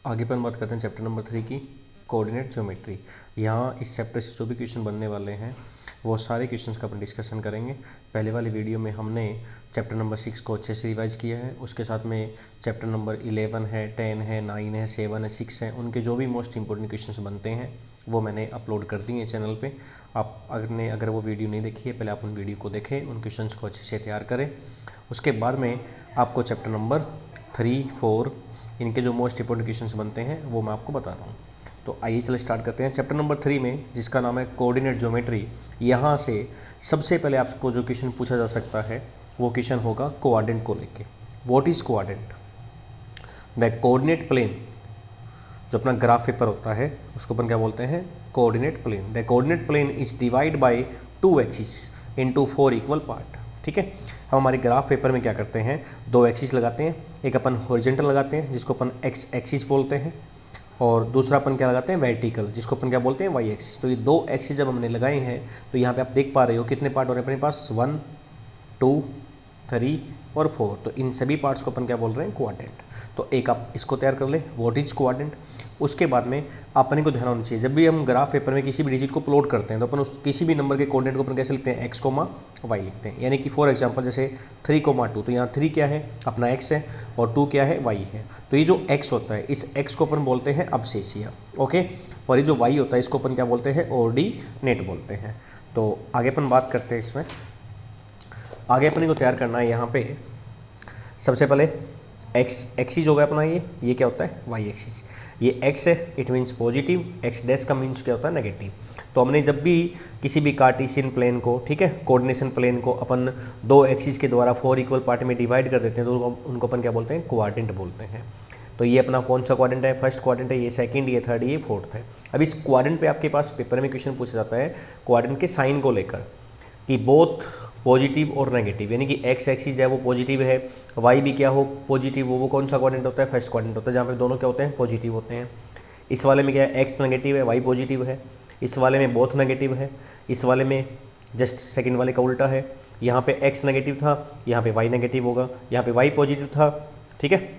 आगे पर हम बात करते हैं चैप्टर नंबर 3 की कोऑर्डिनेट ज्योमेट्री। यहाँ इस चैप्टर से जो भी क्वेश्चन बनने वाले हैं वो सारे क्वेश्चंस का अपन डिस्कशन करेंगे। पहले वाली वीडियो में हमने चैप्टर नंबर 6 को अच्छे से रिवाइज किया है। उसके साथ में चैप्टर नंबर 11 है, 10 है, 9 है, 7 है, 6 है, उनके जो भी मोस्ट इंपॉर्टेंट क्वेश्चंस बनते हैं वो मैंने अपलोड कर दिए चैनल पे। आप अगर वो वीडियो नहीं देखी है, पहले आप उन वीडियो को देखें, उन क्वेश्चंस को अच्छे से तैयार करें। उसके बाद में आपको चैप्टर नंबर 3, 4 इनके जो मोस्ट इंपॉर्टेंट क्वेश्चंस बनते हैं वो मैं आपको बता रहा हूँ। तो आइए चले स्टार्ट करते हैं। चैप्टर नंबर 3 में, जिसका नाम है कोऑर्डिनेट ज्योमेट्री, यहाँ से सबसे पहले आपको जो क्वेश्चन पूछा जा सकता है वो क्वेश्चन होगा कोऑर्डिनेट को लेके। What is coordinate? The coordinate plane, जो अपना ग्राफ पेपर होता है उसको अपन क्या बोलते हैं? Coordinate plane. The coordinate plane is divide by 2 axis into 4 equal part. ठीक है, हम हमारे ग्राफ पेपर में क्या करते हैं, 2 एक्सिस लगाते हैं। एक अपन हॉरिजॉन्टल लगाते हैं जिसको अपन एक्स एक्सिस बोलते हैं, और दूसरा अपन क्या लगाते हैं, वर्टिकल, जिसको अपन क्या बोलते हैं, वाई एक्सिस। तो ये 2 एक्सिस जब हमने लगाए हैं तो यहाँ पे आप देख पा रहे हो कितने पार्ट हो रहे हैं अपने पास, 1, 2, 3 और 4। तो इन सभी पार्ट्स को अपन क्या बोल रहे हैं, कोऑर्डिनेट। तो एक आप इसको तैयार कर ले, व्हाट इज कोऑर्डिनेट। उसके बाद में अपने को ध्यान होना चाहिए, जब भी हम ग्राफ पेपर में किसी भी डिजिट को प्लॉट करते हैं तो अपन उस किसी भी नंबर के कोऑर्डिनेट को अपन कैसे लिखते हैं, एक्स कोमा वाई लिखते हैं। यानी कि फॉर एग्जांपल जैसे 3,2, तो यहाँ 3 क्या है, अपना एक्स है, और 2 क्या है, वाई है। तो ये जो एक्स होता है, इस एक्स को अपन बोलते हैं अवशेषीय, ओके। और ये जो वाई होता है इसको अपन क्या बोलते हैं, ऑर्डिनेट बोलते हैं। तो आगे अपन बात करते हैं इसमें। आगे अपने को तैयार करना है यहाँ पे सबसे पहले एक्स एक्सिस होगा अपना, ये क्या होता है, वाई एक्सिस। ये एक्स है, it means positive, x dash का मीन्स क्या होता है, नेगेटिव। तो हमने जब भी किसी भी कार्टेशियन प्लेन को, ठीक है, कोऑर्डिनेशन प्लेन को अपन 2 एक्सिस के द्वारा 4 इक्वल पार्ट में डिवाइड कर देते हैं तो उनको अपन क्या बोलते हैं, कोऑर्डिनेट बोलते हैं। तो ये अपना कौन सा कोऑर्डिनेट है, फर्स्ट कोऑर्डिनेट है, ये सेकंड, ये थर्ड, ये फोर्थ है। अब इस कोऑर्डिनेट पे आपके पास पेपर में क्वेश्चन पूछा जाता है कोऑर्डिनेट के साइन को लेकर, कि बोथ पॉजिटिव और नेगेटिव, यानी कि एक्स एक्सिस है वो पॉजिटिव है, वाई भी क्या हो, पॉजिटिव हो, वो कौन सा कोऑर्डिनेट होता है, फर्स्ट कोऑर्डिनेट होता है, जहाँ पे दोनों क्या होते हैं, पॉजिटिव होते हैं। इस वाले में क्या है, एक्स नेगेटिव है, वाई पॉजिटिव है। इस वाले में बोथ नेगेटिव है, इस वाले में जस्ट सेकंड वाले का उल्टा है। यहाँ पे एक्स नेगेटिव था, यहाँ पे वाई नेगेटिव होगा। यहाँ पे वाई पॉजिटिव था, ठीक है,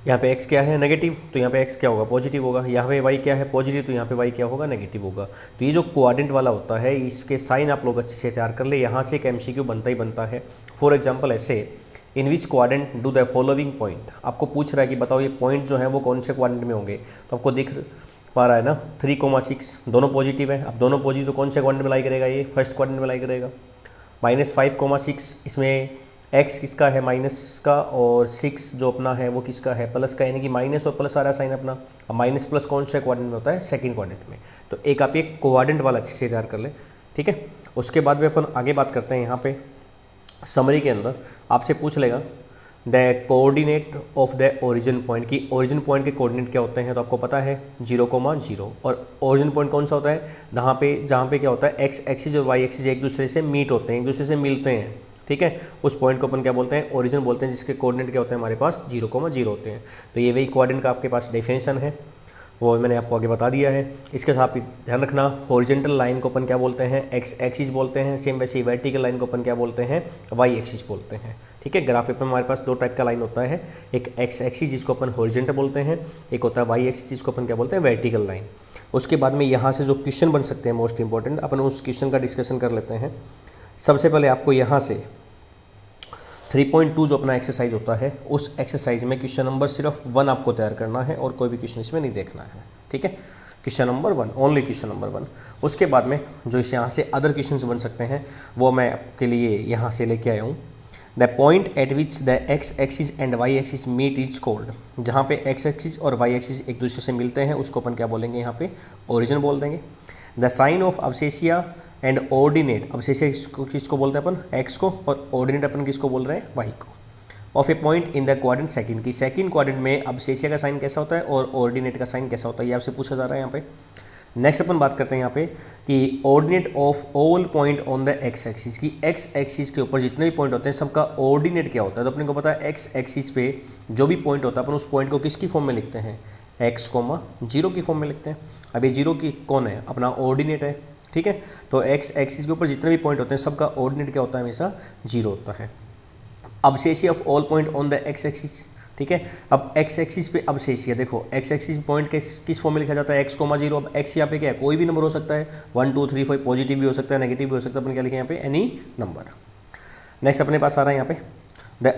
यहाँ पे x क्या है, नेगेटिव, तो यहाँ पे x क्या होगा, पॉजिटिव होगा। यहाँ पे y क्या है, पॉजिटिव, तो यहाँ पे y क्या होगा, नेगेटिव होगा। तो ये जो कोऑर्डिनेट वाला होता है इसके साइन आप लोग अच्छे से तैयार कर ले। यहाँ से एक MCQ बनता ही बनता है। फॉर एग्जांपल ऐसे, in which coordinate do the following point. आपको पूछ रहा है कि बताओ ये पॉइंट जो है वो कौन से कोऑर्डिनेट में होंगे। तो आपको दिख पा रहा है ना, 3,6 दोनों पॉजिटिव है। अब दोनों पॉजिटिव तो कौन से कोऑर्डिनेट में लाई करेगा, ये फर्स्ट कोऑर्डिनेट में लाई करेगा। -5,6 इसमें x किसका है, माइनस का, और 6 जो अपना है वो किसका है, प्लस का, यानी कि माइनस और प्लस आ रहा है साइन अपना। अब माइनस प्लस कौन से कोऑर्डिनेट में होता है, सेकंड कोऑर्डिनेट में। तो एक आप ये कोऑर्डिनेट वाला अच्छे से तैयार कर ले, ठीक है। उसके बाद में अपन आगे बात करते हैं। यहाँ पे समरी के अंदर आपसे पूछ लेगा the coordinate of the origin point, की ओरिजिन पॉइंट के कोऑर्डिनेट क्या होते हैं। तो आपको पता है 0,0, और ओरिजिन पॉइंट कौन सा होता है, जहाँ पे क्या होता है, एक्स एक्सिस और वाई एक्सिस एक दूसरे से मीट होते हैं, एक दूसरे से मिलते हैं, ठीक है। उस पॉइंट को अपन क्या बोलते हैं, ओरिजिन बोलते हैं, जिसके कोऑर्डिनेट क्या होते हैं हमारे पास, 0,0 होते हैं। तो ये वही कोऑर्डिनेट का आपके पास डेफिनेशन है, वो मैंने आपको आगे बता दिया है। इसके साथ ध्यान रखना, हॉरिजॉन्टल लाइन को अपन क्या बोलते हैं, एक्स एक्सिस बोलते हैं। सेम वैसे ही वर्टिकल लाइन को अपन क्या बोलते हैं, वाई एक्सिस बोलते हैं, ठीक है। ग्राफ पेपर में हमारे पास 2 टाइप का लाइन होता है, एक एक्स एक्सिस जिसको अपन हॉरिजॉन्टल बोलते हैं, एक होता है वाई एक्सिस जिसको अपन क्या बोलते हैं, वर्टिकल लाइन। उसके बाद में यहाँ से जो क्वेश्चन बन सकते हैं मोस्ट इंपॉर्टेंट, अपन उस क्वेश्चन का डिस्कशन कर लेते हैं। सबसे पहले आपको यहाँ से 3.2 जो अपना एक्सरसाइज होता है, उस एक्सरसाइज में क्वेश्चन नंबर सिर्फ 1 आपको तैयार करना है और कोई भी क्वेश्चन इसमें नहीं देखना है, ठीक है। Question number 1, only question number 1। उसके बाद में जो इस यहाँ से अदर क्वेश्चन बन सकते हैं वो मैं आपके लिए यहाँ से लेके आया हूँ। The point at which the x axis and Y axis meet is called, जहाँ पे एक्स एक्सिस और वाई एक्सिस एक दूसरे से मिलते हैं उसको अपन क्या बोलेंगे, यहाँ पे ओरिजिन बोल देंगे। The sign of abscissa and ordinate, abscissa किसको बोलते हैं अपन, एक्स को, और ऑर्डिनेट अपन किसको बोल रहे हैं, वाई को। Of a point in the coordinate second, की सेकंड कोऑर्डिनेट में अवशेषिया का साइन कैसा होता है और ऑर्डिनेट का साइन कैसा होता है, ये आपसे पूछा जा रहा है यहाँ पे। नेक्स्ट अपन बात करते हैं यहाँ पे कि ordinate of all point on the x axis, की एक्स एक्सिस के ऊपर जितने भी पॉइंट होते हैं सबका ऑर्डिनेट क्या होता है। तो अपने को पता है एक्स एक्सिस पे जो भी पॉइंट होता है अपन उस पॉइंट को किसकी फॉर्म में लिखते हैं, x,0 की फॉर्म में लिखते हैं। अब ये 0 की कौन है, अपना ऑर्डिनेट है, ठीक है। तो एक्स एक्सिस के ऊपर जितने भी पॉइंट होते हैं सबका ऑर्डिनेट क्या होता है, हमेशा 0 होता है। Abscissa of all point on the x axis, ठीक है। अब एक्स एक्सिस पे अब शेषिया देखो, एक्स एक्सिस पॉइंट किस फॉर्म में लिखा जाता है, एक्स कोमा 0। अब एक्स यहाँ पे क्या है, कोई भी नंबर हो सकता है, 1 2 3 4, पॉजिटिव भी हो सकता है, नेगेटिव भी हो सकता है, अपन क्या लिखें यहाँ पे, एनी नंबर। नेक्स्ट अपने पास आ रहा है यहाँ पे the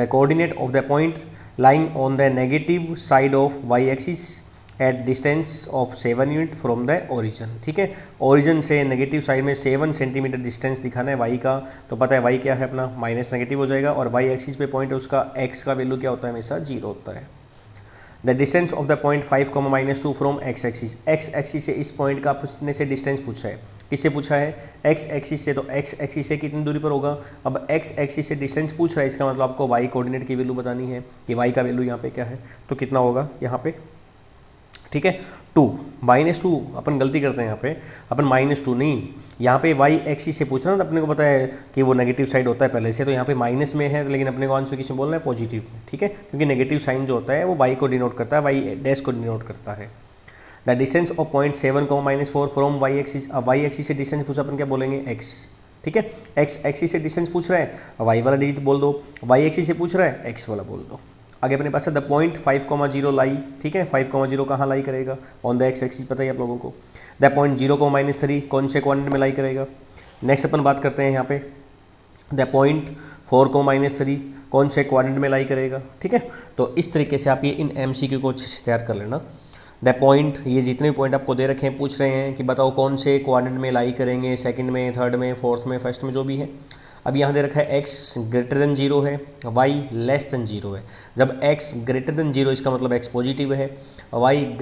coordinate of the point lying on the negative side of Y axis at distance of 7 unit from the origin. ठीक है, ओरिजिन से नेगेटिव साइड में 7 सेंटीमीटर डिस्टेंस दिखाना है वाई का। तो पता है वाई क्या है अपना, माइनस नेगेटिव हो जाएगा, और वाई एक्सिस पे पॉइंट है उसका एक्स का वैल्यू क्या होता है, हमेशा 0 होता है। The distance of the point 5, -2 from x axis. X axis से इस पॉइंट का अपने से डिस्टेंस पूछा है, किससे पूछा है, एक्स एक्सिस से। तो एक्स एक्सिस से कितनी दूरी पर होगा, अब एक्स एक्सिस से डिस्टेंस पूछ रहा है, इसका मतलब आपको वाई कोऑर्डिनेट की वैल्यू बतानी है कि वाई का वैल्यू यहाँ पे क्या है, तो कितना होगा यहाँ पे, ठीक है 2 -2। अपन गलती करते हैं यहाँ पे, अपन -2 नहीं, यहाँ पे वाई एक्सिस से पूछ रहा है ना, तो अपने को पता है कि वो नेगेटिव साइड होता है पहले से, तो यहाँ पे माइनस में है, लेकिन अपने को आंसर किसमें बोलना है, पॉजिटिव में। ठीक है, क्योंकि नेगेटिव साइन जो होता है वो वाई को डिनोट करता है, वाई डैश को डिनोट करता है। The distance of point 7, -4 from Y axis. अब वाई एक्सिस से डिस्टेंस पूछा, अपन क्या बोलेंगे, एक्स। ठीक है, एक्स एक्सिस से डिस्टेंस पूछ रहा है, वाई वाला डिजिट बोल दो, वाई एक्सिस से पूछ रहा है, एक्स वाला बोल दो। आगे अपने पास है द पॉइंट 5, 0 लाई। ठीक है, 5, 0 कहाँ लाई करेगा, ऑन द एक्स एक्सिस, पता है आप लोगों को। द पॉइंट 0, -3 कौन से क्वाड्रेंट में लाई करेगा। नेक्स्ट अपन बात करते हैं यहाँ पे, द पॉइंट 4, -3 कौन से क्वाड्रेंट में लाई करेगा। ठीक है, तो इस तरीके से आप ये इन MCQ को अच्छे से तैयार कर लेना। द पॉइंट, ये जितने भी पॉइंट आपको दे रखे हैं, पूछ रहे हैं कि बताओ कौन से क्वाड्रेंट में लाई करेंगे, सेकंड में, थर्ड में, फोर्थ में, फर्स्ट में, जो भी है। अब यहाँ दे रखा है x > 0 है, y < 0 है। जब x > 0 इसका मतलब x पॉजिटिव है, y <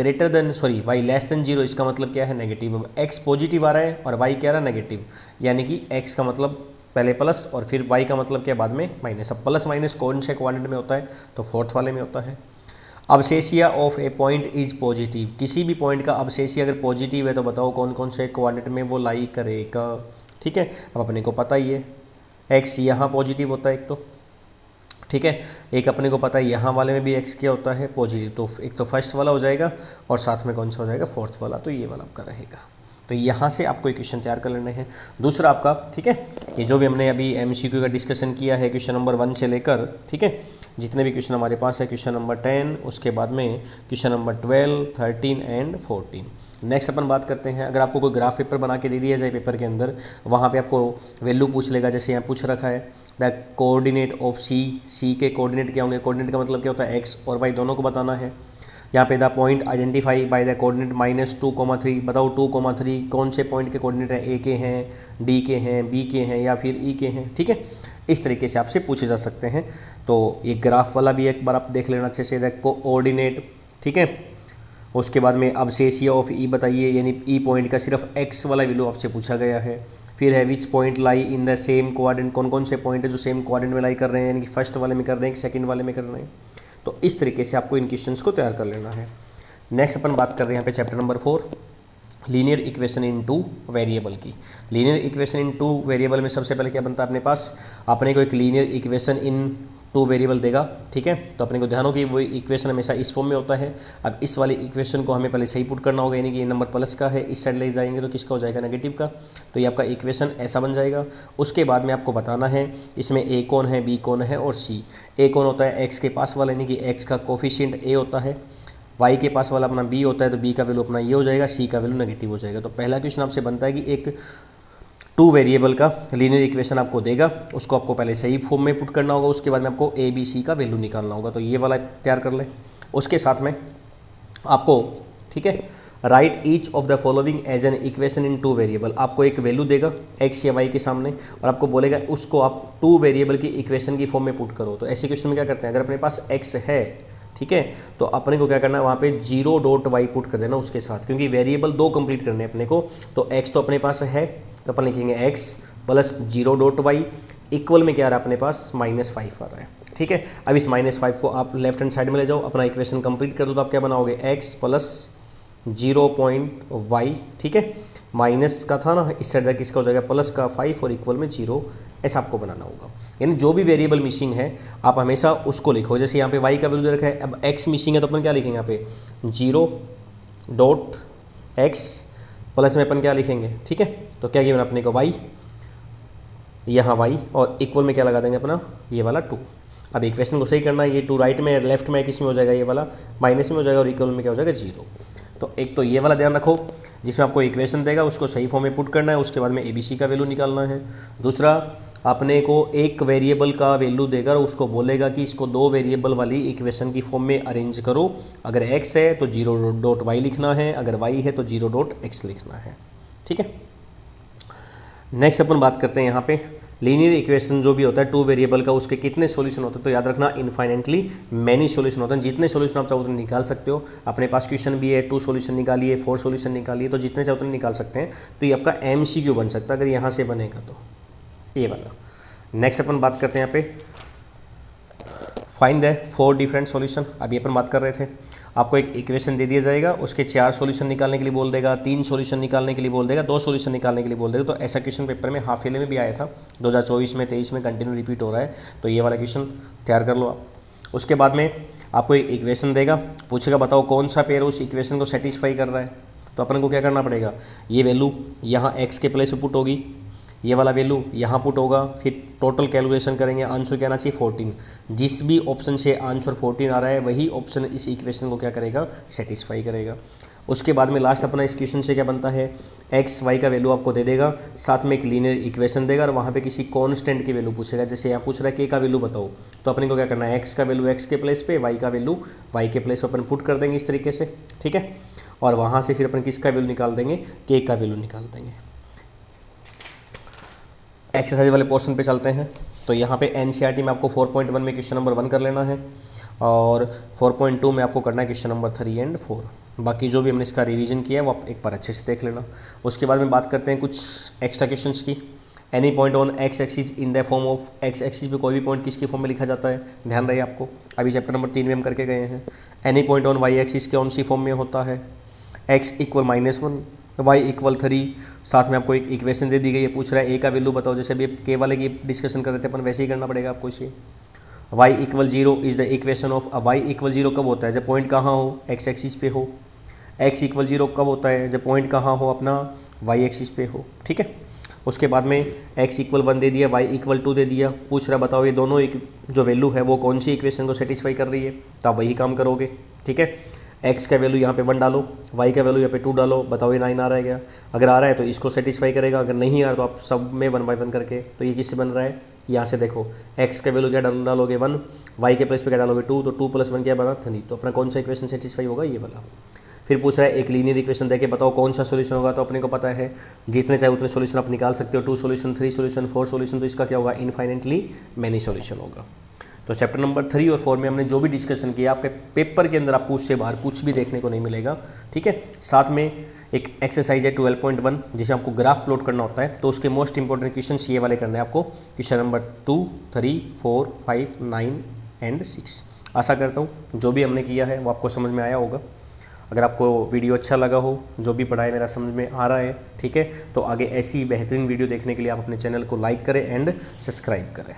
0 इसका मतलब क्या है, नेगेटिव। अब x पॉजिटिव आ रहा है और y क्या आ रहा है, नेगेटिव, यानी कि x का मतलब पहले प्लस और फिर y का मतलब क्या, बाद में माइनस। अब प्लस माइनस कौन से क्वाड्रेंट में होता है, तो फोर्थ वाले में होता है। Abscissa of a point is positive. किसी भी पॉइंट का अबसेसिया अगर पॉजिटिव है तो बताओ कौन कौन से क्वाड्रेंट में वो लाई करेगा। ठीक है, अब अपने को पता ही है x यहाँ पॉजिटिव होता है एक तो, ठीक है, एक अपने को पता है यहाँ वाले में भी x क्या होता है, पॉजिटिव। तो एक तो फर्स्ट वाला हो जाएगा और साथ में कौन सा हो जाएगा, फोर्थ वाला, तो ये वाला आपका रहेगा। तो यहाँ से आपको इक्वेशन तैयार कर लेने हैं। दूसरा आपका, ठीक है, ये जो भी हमने अभी MCQ का डिस्कशन किया है क्वेश्चन नंबर 1 से लेकर, ठीक है, जितने भी क्वेश्चन हमारे पास है, क्वेश्चन नंबर 10, उसके बाद में क्वेश्चन नंबर 12, 13 एंड 14। नेक्स्ट अपन बात करते हैं, अगर आपको कोई ग्राफ पेपर बना के दे दिया जाए पेपर के अंदर, वहाँ पे आपको वैल्यू पूछ लेगा, जैसे यहाँ पूछ रखा है द कोऑर्डिनेट ऑफ सी के कोऑर्डिनेट क्या होंगे, कोऑर्डिनेट का मतलब क्या होता है, एक्स और वाई दोनों को बताना है। यहाँ पे the point identify by the coordinate -2, 3, बताओ 2, 3 कौन से पॉइंट के कोऑर्डिनेट हैं, ए के हैं, डी के हैं, बी के हैं या फिर ई के हैं। ठीक है, इस तरीके से आपसे पूछे जा सकते हैं। तो ये ग्राफ वाला भी एक बार आप देख लेना अच्छे से, द कोऑर्डिनेट, ठीक है। उसके बाद में अबसेसिया ऑफ ई बताइए, यानी ई पॉइंट का सिर्फ एक्स वाला वैल्यू आपसे पूछा गया है। फिर है which point lie in the same quadrant, कौन कौन से पॉइंट है जो सेम क्वाड्रेंट में लाई कर रहे हैं, यानी कि फर्स्ट वाले में कर रहे हैं कि सेकंड वाले में कर रहे हैं। तो इस तरीके से आपको इन क्वेश्चंस को तैयार कर लेना है। नेक्स्ट अपन बात कर रहे हैं यहाँ पे chapter number 4, linear equation in 2 variable की। लीनियर इक्वेशन इन 2 वेरिएबल में सबसे पहले क्या बनता है अपने पास, अपने को एक लीनियर इक्वेशन इन 2 वेरिएबल देगा। ठीक है, तो अपने को ध्यान हो कि वो इक्वेशन हमेशा इस फॉर्म में होता है। अब इस वाली इक्वेशन को हमें पहले सही पुट करना होगा, यानी कि ये नंबर प्लस का है, इस साइड ले जाएंगे तो किसका हो जाएगा, नेगेटिव का। तो ये आपका इक्वेशन ऐसा बन जाएगा। उसके बाद में आपको बताना है इसमें ए कौन है, बी कौन है और सी। ए कौन होता है, एक्स के पास वाला, यानी कि एक्स का कोफिशिएंट ए होता है। वाई के पास वाला अपना बी होता है, तो बी का वैल्यू अपना ये हो जाएगा, सी का वैल्यू नेगेटिव हो जाएगा। तो पहला क्वेश्चन आपसे बनता है कि एक 2 वेरिएबल का लीनियर इक्वेशन आपको देगा, उसको आपको पहले सही फॉर्म में पुट करना होगा, उसके बाद में आपको ए बी सी का वैल्यू निकालना होगा। तो ये वाला तैयार कर लें। उसके साथ में आपको, ठीक है, write each of the following as an equation in 2 variable. आपको एक वैल्यू देगा एक्स या वाई के सामने और आपको बोलेगा उसको आप 2 वेरिएबल की इक्वेशन की फॉर्म में पुट करो। तो ऐसे क्वेश्चन में क्या करते हैं, अगर अपने पास एक्स है, ठीक है, तो अपने को क्या करना है, वहाँ पे 0.y पुट कर देना उसके साथ, क्योंकि वेरिएबल 2 कंप्लीट करने हैं अपने को। तो x तो अपने पास है, तो अपन लिखेंगे x प्लस 0.y इक्वल में क्या आ रहा है अपने पास, -5 आ रहा है। ठीक है, अब इस -5 को आप लेफ्ट हैंड साइड में ले जाओ, अपना इक्वेशन कंप्लीट कर दो। तो आप क्या बनाओगे, x प्लस 0.y, ठीक है, माइनस का था ना, इस साइड जाकर किसका हो जाएगा, प्लस का 5 और इक्वल में 0, ऐसा आपको बनाना होगा। यानी जो भी वेरिएबल मिसिंग है आप हमेशा उसको लिखो। जैसे यहाँ पे y का वैल्यू दे रखा है, अब x मिसिंग है तो अपन क्या लिखेंगे यहाँ पे 0.x प्लस में अपन क्या लिखेंगे, ठीक है। तो क्या गिवन अपने को y, यहाँ y और इक्वल में क्या लगा देंगे अपना ये वाला 2। अब इक्वेशन को सही करना है, ये टू राइट में लेफ्ट में किस में हो जाएगा, ये वाला माइनस में हो जाएगा और इक्वल में क्या हो जाएगा 0। तो एक तो ये वाला ध्यान रखो जिसमें आपको इक्वेशन देगा उसको सही फॉर्म में पुट करना है, उसके बाद में ABC का वैल्यू निकालना है। दूसरा अपने को एक वेरिएबल का वैल्यू देगा और उसको बोलेगा कि इसको 2 वेरिएबल वाली इक्वेशन की फॉर्म में अरेंज करो। अगर x है तो 0.y लिखना है, अगर y है तो 0.x लिखना है। ठीक है, नेक्स्ट अपन बात करते हैं यहाँ पे लीनियर इक्वेशन जो भी होता है 2 वेरिएबल का, उसके कितने सॉल्यूशन होते हैं। तो याद रखना इनफाइनेटली मैनी सॉल्यूशन होते हैं, जितने सॉल्यूशन आप चाहो उतने निकाल सकते हो। अपने पास क्वेश्चन भी है 2 सॉल्यूशन निकालिए, 4 सॉल्यूशन निकालिए, तो जितने चाहो उतने निकाल सकते हैं। तो ये आपका MCQ बन सकता है अगर यहाँ से बनेगा तो, ये वाला। नेक्स्ट अपन बात करते हैं यहाँ पे फाइंड द 4 डिफरेंट सॉल्यूशन। अभी अपन बात कर रहे थे, आपको एक इक्वेशन दे दिया जाएगा, उसके 4 सॉल्यूशन निकालने के लिए बोल देगा, 3 सॉल्यूशन निकालने के लिए बोल देगा, 2 सॉल्यूशन निकालने के लिए बोल देगा। तो ऐसा क्वेश्चन पेपर में हाफ ईयरली में भी आया था 2024 में, 23 में कंटिन्यू रिपीट हो रहा है। तो ये वाला क्वेश्चन तैयार कर लो आप। उसके बाद में आपको एक इक्वेशन देगा, पूछेगा बताओ कौन सा पेयर उस इक्वेशन को सेटिस्फाई कर रहा है। तो अपन को क्या करना पड़ेगा, ये वैल्यू यहाँ x के प्लेस पे पुट होगी, ये वाला वैल्यू यहाँ पुट होगा, फिर टोटल कैलकुलेशन करेंगे, आंसर क्या आना चाहिए 14। जिस भी ऑप्शन से आंसर 14 आ रहा है वही ऑप्शन इस इक्वेशन को क्या करेगा, सेटिस्फाई करेगा। उसके बाद में लास्ट अपना इस क्वेश्चन से क्या बनता है, एक्स वाई का वैल्यू आपको दे देगा, साथ में एक लीनियर इक्वेशन देगा और वहाँ पे किसी कांस्टेंट की वैल्यू पूछेगा। जैसे यहाँ पूछ रहा है के का वैल्यू बताओ, तो अपने को क्या करना है, एक्स का वैल्यू एक्स के प्लेस पे, वाई का वैल्यू वाई के प्लेस पे अपन पुट कर देंगे इस तरीके से। ठीक है, और वहाँ से फिर अपन किसका वैल्यू निकाल देंगे, के का वैल्यू निकाल देंगे। एक्सरसाइज वाले पोर्शन पे चलते हैं। तो यहाँ पे NCERT में आपको 4.1 में क्वेश्चन नंबर 1 कर लेना है और 4.2 में आपको करना है क्वेश्चन नंबर 3 और 4। बाकी जो भी हमने इसका रिवीजन किया है वो आप एक बार अच्छे से देख लेना। उसके बाद में बात करते हैं कुछ एक्स्ट्रा क्वेश्चंस की। Any point on x axis in the form of, x axis पे कोई भी पॉइंट किसकी फॉर्म में लिखा जाता है, ध्यान रहे आपको। अभी चैप्टर नंबर 3 में हम करके गए हैं। Any point on Y axis कौन सी फॉर्म में होता है, x = -1, y = 3। साथ में आपको एक इक्वेशन दे दी गई है, पूछ रहा है a का वैल्यू बताओ। जैसे अभी के वाले की डिस्कशन कर रहे थे अपन, वैसे ही करना पड़ेगा आपको इसे। y = 0 is the equation of, y = 0 कब होता है, जब पॉइंट कहाँ हो, x एक्सिस पे हो। x = 0 कब होता है, जब पॉइंट कहाँ हो, अपना y एक्सिस पे हो। ठीक है, उसके बाद में x = 1 दे दिया, y = 2 दे दिया। पूछ रहा बताओ ये दोनों एक जो वैल्यू है वो कौन सी इक्वेशन को सेटिस्फाई कर रही है, तो आप वही काम करोगे। ठीक है, x का वैल्यू यहाँ पे 1 डालो, y का वैल्यू यहाँ पे 2 डालो, बताओ ये 9 आ रहा है क्या। अगर आ रहा है तो इसको सेटिस्फाई करेगा, अगर नहीं आ रहा तो आप सब में 1 बाय 1 करके। तो ये किससे बन रहा है, यहाँ से देखो x का वैल्यू क्या डालोगे 1, y के प्लेस पे क्या डालोगे 2, तो 2 + 1 क्या बना 3। तो अपना कौन सा इक्वेशन सेटिस्फाई होगा, ये वाला। फिर पूछ रहा है एक लीनियर इक्वेशन देके बताओ कौन सा सोल्यूशन होगा। तो अपने को पता है जितने चाहे उतने सोल्यूशन आप निकाल सकते हो, 2 सॉल्यूशन, 3 सॉल्यूशन, 4 सॉल्यूशन। तो इसका क्या होगा, इनफाइनेटली मैनी सॉल्यूशन होगा। तो चैप्टर नंबर 3 और 4 में हमने जो भी डिस्कशन किया, आपके पेपर के अंदर आपको उससे बाहर कुछ भी देखने को नहीं मिलेगा। ठीक है, साथ में एक एक्सरसाइज है 12.1 जिसे आपको ग्राफ प्लॉट करना होता है। तो उसके मोस्ट इंपॉर्टेंट क्वेश्चन ये वाले करने हैं आपको, क्वेश्चन नंबर 2, 3, 4, 5, 9 और 6। आशा करता हूँ जो भी हमने किया है वो आपको समझ में आया होगा। अगर आपको वीडियो अच्छा लगा हो, जो भी पढ़ाई मेरा समझ में आ रहा है, ठीक है, तो आगे ऐसी बेहतरीन वीडियो देखने के लिए आप अपने चैनल को लाइक करें एंड सब्सक्राइब करें।